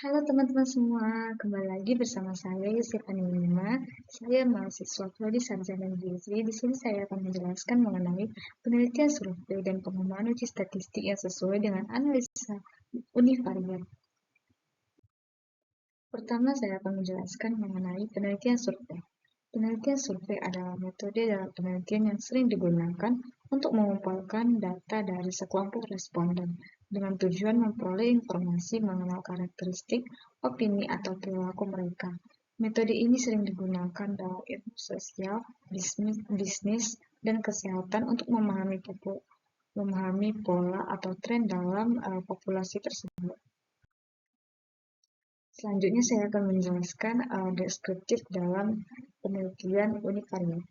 Halo teman-teman semua, kembali lagi bersama saya Yusifani Lima. Saya mahasiswa prodi sarjana gizi. Di sini saya akan menjelaskan mengenai penelitian survei dan pengembangan uji statistik yang sesuai dengan analisa univariat. Pertama, saya akan menjelaskan mengenai penelitian survei. Penelitian survei adalah metode dalam penelitian yang sering digunakan untuk mengumpulkan data dari sekelompok responden dengan tujuan memperoleh informasi mengenai karakteristik, opini, atau perilaku mereka. Metode ini sering digunakan dalam ilmu sosial, bisnis, dan kesehatan untuk memahami pola atau tren dalam populasi tersebut. Selanjutnya saya akan menjelaskan deskriptif dalam penelitian univariat.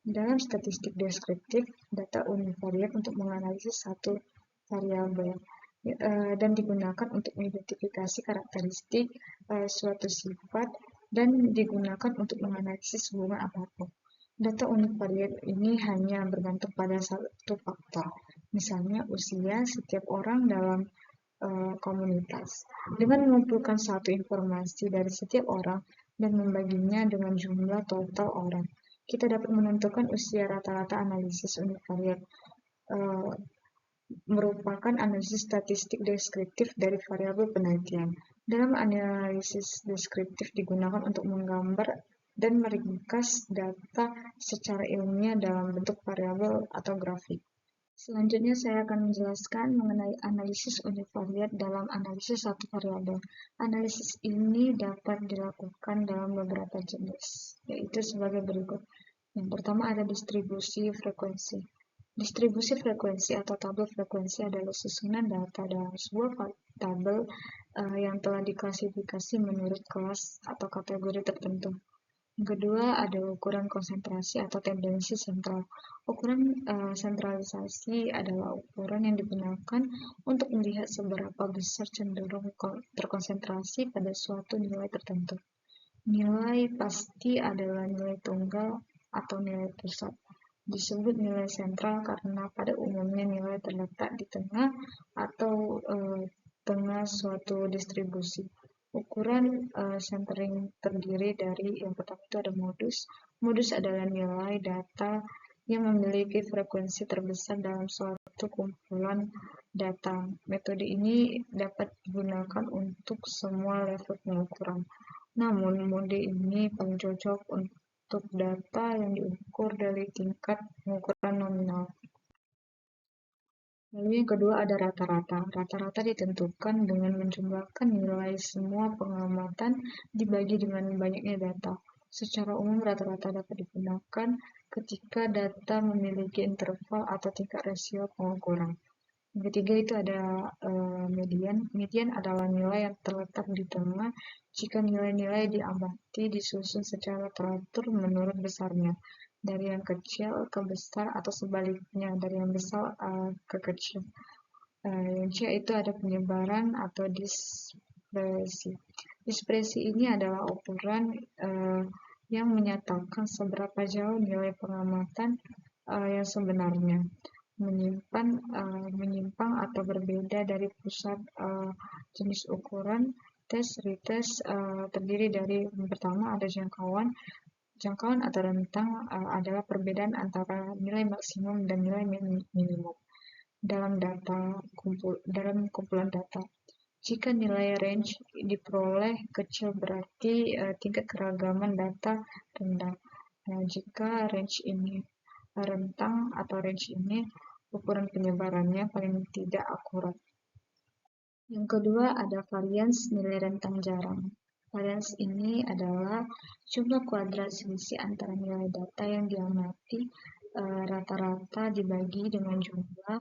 Dalam statistik deskriptif, data univariat untuk menganalisis satu variabel dan digunakan untuk mengidentifikasi karakteristik suatu sifat dan digunakan untuk menganalisis hubungan apapun. Data univariat ini hanya bergantung pada satu faktor, misalnya usia setiap orang dalam komunitas. Dengan mengumpulkan satu informasi dari setiap orang dan membaginya dengan jumlah total orang, kita dapat menentukan usia rata-rata. Analisis univariat eh, merupakan analisis statistik deskriptif dari variabel penelitian. Dalam analisis deskriptif digunakan untuk menggambar dan meringkas data secara ilmiah dalam bentuk variabel atau grafik. Selanjutnya saya akan menjelaskan mengenai analisis univariat dalam analisis satu variabel. Analisis ini dapat dilakukan dalam beberapa jenis, yaitu sebagai berikut. Yang pertama ada distribusi frekuensi. Distribusi frekuensi atau tabel frekuensi adalah susunan data dalam sebuah tabel yang telah diklasifikasi menurut kelas atau kategori tertentu. Yang kedua, ada ukuran konsentrasi atau tendensi sentral. Ukuran sentralisasi adalah ukuran yang digunakan untuk melihat seberapa besar cenderung terkonsentrasi pada suatu nilai tertentu. Nilai pasti adalah nilai tunggal atau nilai pusat. Disebut nilai sentral karena pada umumnya nilai terletak di tengah atau tengah suatu distribusi. Ukuran centering terdiri dari yang pertama itu ada modus. Modus adalah nilai data yang memiliki frekuensi terbesar dalam suatu kumpulan data. Metode ini dapat digunakan untuk semua level pengukuran. Namun, mode ini paling cocok untuk data yang diukur dari tingkat pengukuran nominal. Lalu yang kedua ada rata-rata. Rata-rata ditentukan dengan menjumlahkan nilai semua pengamatan dibagi dengan banyaknya data. Secara umum rata-rata dapat digunakan ketika data memiliki interval atau tingkat rasio pengukuran. Yang ketiga itu ada median. Median adalah nilai yang terletak di tengah jika nilai-nilai diamati disusun secara teratur menurut besarnya, dari yang kecil ke besar atau sebaliknya dari yang besar ke kecil. Yang C itu ada penyebaran atau dispersi. Dispersi ini adalah ukuran yang menyatakan seberapa jauh nilai pengamatan yang sebenarnya menyimpang atau berbeda dari pusat. Jenis ukuran tes retest terdiri dari yang pertama ada jangkauan. Jangkauan atau rentang adalah perbedaan antara nilai maksimum dan nilai minimum dalam kumpulan data. Jika nilai range diperoleh kecil berarti tingkat keragaman data rendah. Nah, jika range ini rentang atau range ini ukuran penyebarannya paling tidak akurat. Yang kedua ada varians nilai rentang jarang. Varians ini adalah jumlah kuadrat selisih antara nilai data yang diamati rata-rata dibagi dengan jumlah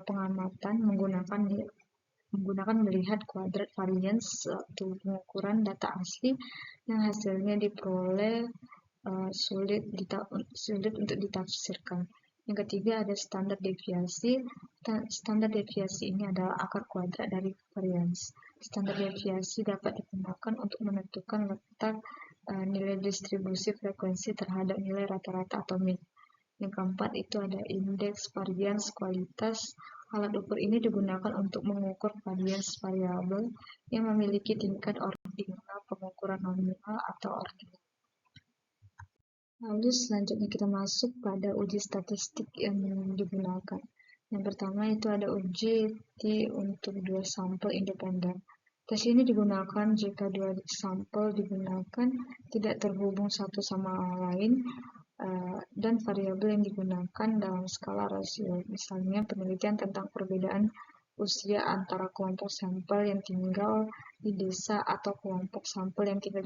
pengamatan menggunakan melihat kuadrat varians suatu pengukuran data asli yang hasilnya diperoleh sulit untuk ditafsirkan. Yang ketiga ada standar deviasi. Standar deviasi ini adalah akar kuadrat dari varians. Standar deviasi dapat digunakan untuk menentukan letak nilai distribusi frekuensi terhadap nilai rata-rata atau mean. Yang keempat itu ada indeks varians kualitas Alat ukur ini digunakan untuk mengukur varians variabel yang memiliki tingkat ordinal pengukuran nominal atau ordinal. Lalu selanjutnya kita masuk pada uji statistik yang digunakan. Yang pertama itu ada uji T untuk dua sampel independen. Tes ini digunakan jika dua sampel digunakan tidak terhubung satu sama lain dan variabel yang digunakan dalam skala rasio. Misalnya penelitian tentang perbedaan usia antara kelompok sampel yang tinggal di desa atau kelompok sampel yang tinggal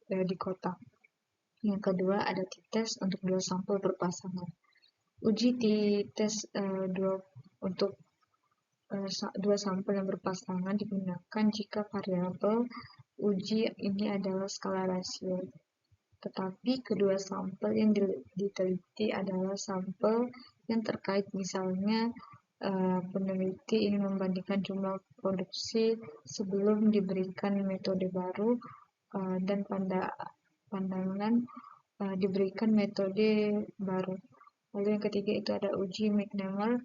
di kota. Yang kedua ada t-tes untuk dua sampel berpasangan. Uji t-tes untuk dua sampel yang berpasangan digunakan jika variabel uji ini adalah skala rasio. Tetapi kedua sampel yang diteliti adalah sampel yang terkait, misalnya peneliti ingin membandingkan jumlah produksi sebelum diberikan metode baru dan pandangan diberikan metode baru. Lalu yang ketiga itu ada uji McNemar.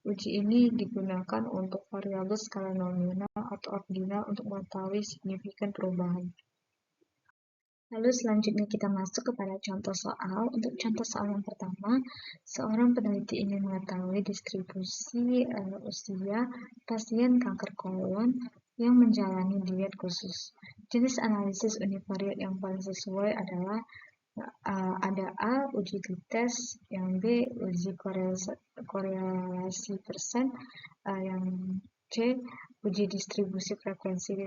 Uji ini digunakan untuk variabel skala nominal atau ordinal untuk mengetahui signifikan perubahan. Lalu selanjutnya kita masuk kepada contoh soal. Untuk contoh soal yang pertama, seorang peneliti ingin mengetahui distribusi usia pasien kanker kolon yang menjalani diet khusus. Jenis analisis univariat yang paling sesuai adalah ada A, uji t-tes, yang B, uji korelasi persen, yang C, uji distribusi frekuensi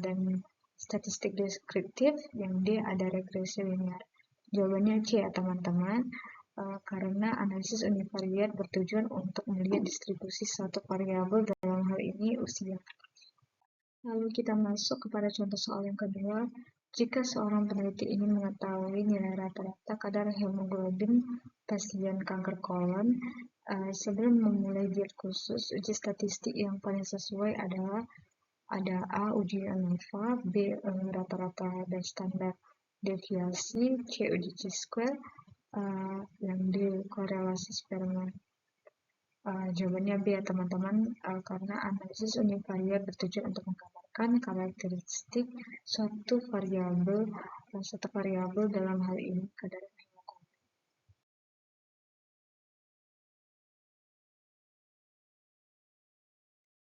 dan statistik deskriptif, yang D, ada regresi linear. Jawabannya C ya teman-teman, karena analisis univariat bertujuan untuk melihat distribusi suatu variabel, dalam hal ini usia. Lalu kita masuk kepada contoh soal yang kedua. Jika seorang peneliti ingin mengetahui nilai rata-rata kadar hemoglobin pasien kanker kolon, sebelum memulai diet khusus, uji statistik yang paling sesuai adalah ada A, uji ANOVA, B, rata-rata dan standar deviasi, C, uji chi-square, yang D, korelasi sperma. Jawabannya B ya teman-teman, karena analisis univariat bertujuan untuk menggambarkan karakteristik suatu variabel dalam hal ini kadar hemoglobin.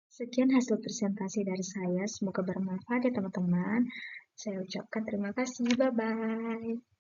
Sekian hasil presentasi dari saya, semoga bermanfaat ya teman-teman. Saya ucapkan terima kasih, bye-bye.